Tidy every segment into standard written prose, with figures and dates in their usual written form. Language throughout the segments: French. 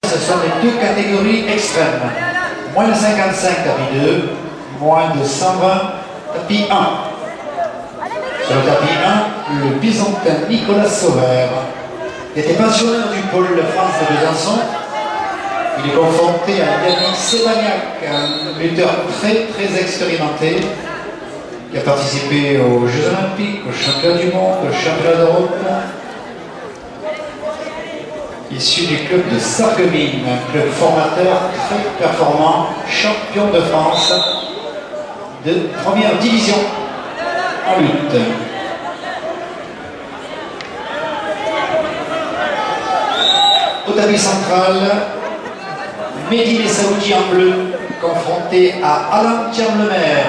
Ce sont les deux catégories extrêmes. Moins de 55, tapis 2. Moins de 120, tapis 1. Sur le tapis 1, le byzantin Nicolas Sauveur, qui était pensionnaire du pôle France de Besançon. Il est confronté à Yannick Sebagnac, un lutteur très expérimenté, qui a participé aux Jeux Olympiques, aux Championnats du Monde, aux Championnats d'Europe. Issu du club de Sarreguemines, un club formateur très performant, champion de France de première division en lutte. Au tapis central, Mehdi Saoudi en bleu, confronté à Alain Thiam-Lemaire.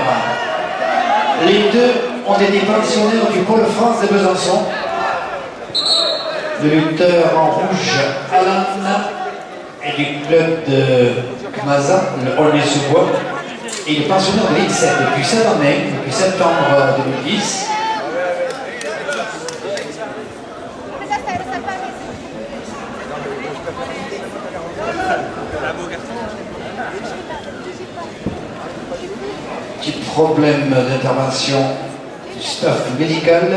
Les deux ont été pensionnaires du pôle France de Besançon. Le lutteur en rouge, Alain, est du club de Kmaza, le Aulnay-sous-Bois. Il est pensionnaire de l'INSEP depuis cette année, depuis septembre 2010. Petit problème d'intervention du staff médical.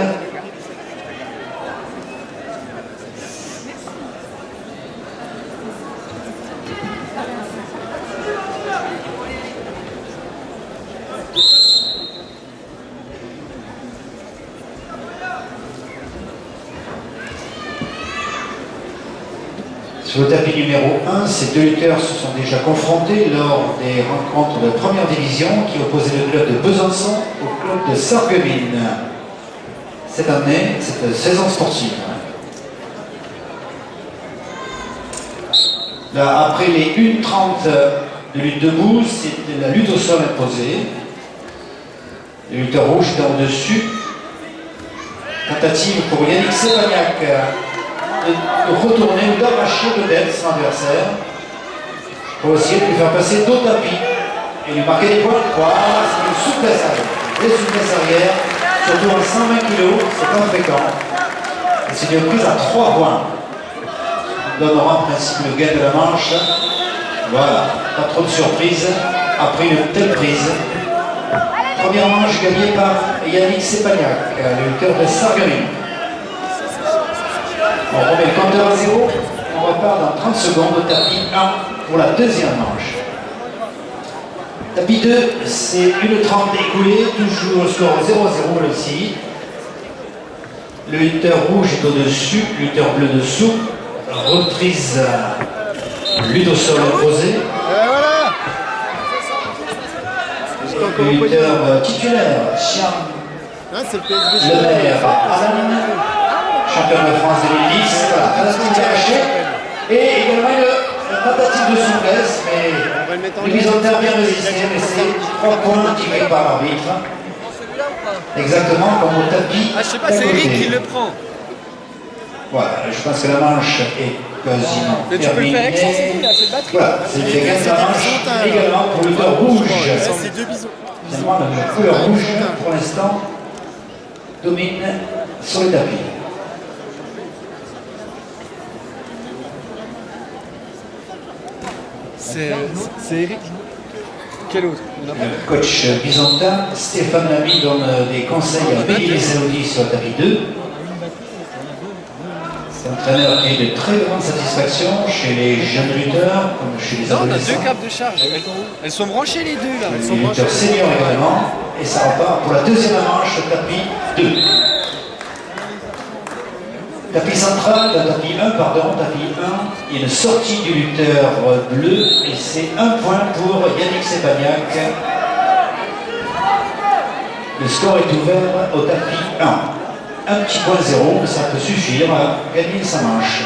Sur le tapis numéro 1, ces deux lutteurs se sont déjà confrontés lors des rencontres de première division qui opposaient le club de Besançon au club de Sarreguemines. Cette année, cette saison sportive. Là, après les 1:30 de lutte debout, c'était la lutte au sol imposée. Le lutteur rouge était au-dessus. Tentative pour Yannick Sebagnac de retourner ou d'arracher peut-être son adversaire pour essayer de lui faire passer d'autres tapis et lui marquer des points. Voilà, c'est une souplesse arrière. Des souplesses arrière, surtout en 120 kg, c'est pas fréquent. Et c'est une prise à 3 points. On donnera en principe le gain de la manche. Voilà, pas trop de surprise après une telle prise. Première manche gagnée par Yannick Sebagnac, le lutteur de Sarreguemines. On remet le compteur à 0, on repart dans 30 secondes au tapis 1 pour la deuxième manche. Tapis 2, c'est 1:30 écoulée, toujours au score 0-0 là ici. Le lutteur rouge est au-dessus, le lutteur bleu dessous. Reprise lutte au sol imposée. Le lutteur titulaire, Thiam-Lemaire, champion de France 2010, voilà, tentative arrachée, et également une tentative de souplesse, mais le byzantin a bien résisté, mais c'est 3 points tirés par l'arbitre. Exactement comme au tapis. Ah, je sais pas, c'est Eric qui le prend. Voilà, je pense que la manche est quasiment mais tu terminée. peux le faire extenser, il a fait de batterie. Voilà, c'est le gain de la manche également pour le lutteur rouge. C'est deux bisous. Finalement, la couleur rouge, pour l'instant, domine sur le tapis. C'est Eric. Quel autre? Le coach byzantin, Stéphane Lamy, donne des conseils à Mehdi Saoudi sur le tapis 2. Cet entraîneur est de très grande satisfaction chez les jeunes lutteurs, comme chez les adolescents. Non, on a deux câbles de charge. Elles sont branchées les deux là. Elles sont les lutteurs seniors également. Et ça repart pour la deuxième manche, tapis 2. Tapis central, tapis 1, il y a une sortie du lutteur bleu et c'est 1 point pour Yannick Sebagnac. Le score est ouvert au tapis 1. Un petit point 0, mais ça peut suffire à gagner sa manche.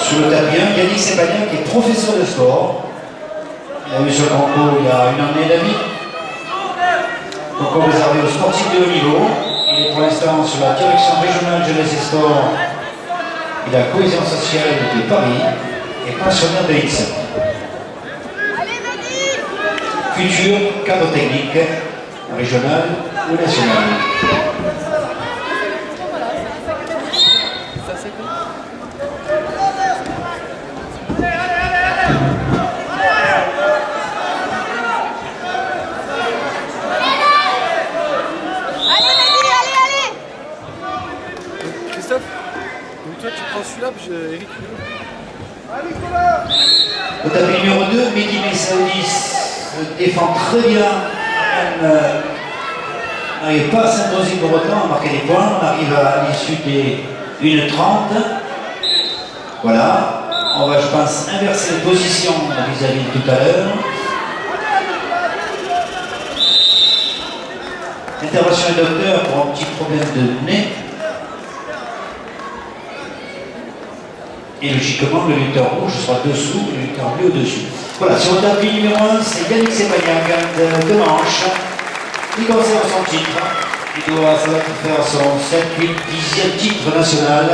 Sur le tapis 1, Yannick Sebagnac est professeur de sport. Il a eu ce concours il y a 1 an et demi. Concours réservé aux sportifs de haut niveau. Il est pour l'instant sur la direction régionale jeunesse et sport et la cohésion sociale de Paris et pensionnaire de l'INSEP. Futur cadre technique, régional ou national. Christophe, donc toi tu prends celui-là, puis Eric. Au tapis numéro 2, Mehdi Messaoudi se défend très bien. N'arrive pas à s'imposer pour autant à marquer des points. On arrive à l'issue des 1:30. Voilà. On va, je pense, inverser de position vis-à-vis de tout à l'heure. Intervention du docteur pour un petit problème de nez. Et logiquement, le lutteur rouge sera dessous, le lutteur bleu au-dessus. Voilà, sur le tapis numéro 1, c'est Yannick Sepagnac de manche. Il conserve son titre. Il doit faire son 7, 8, 10e titre national.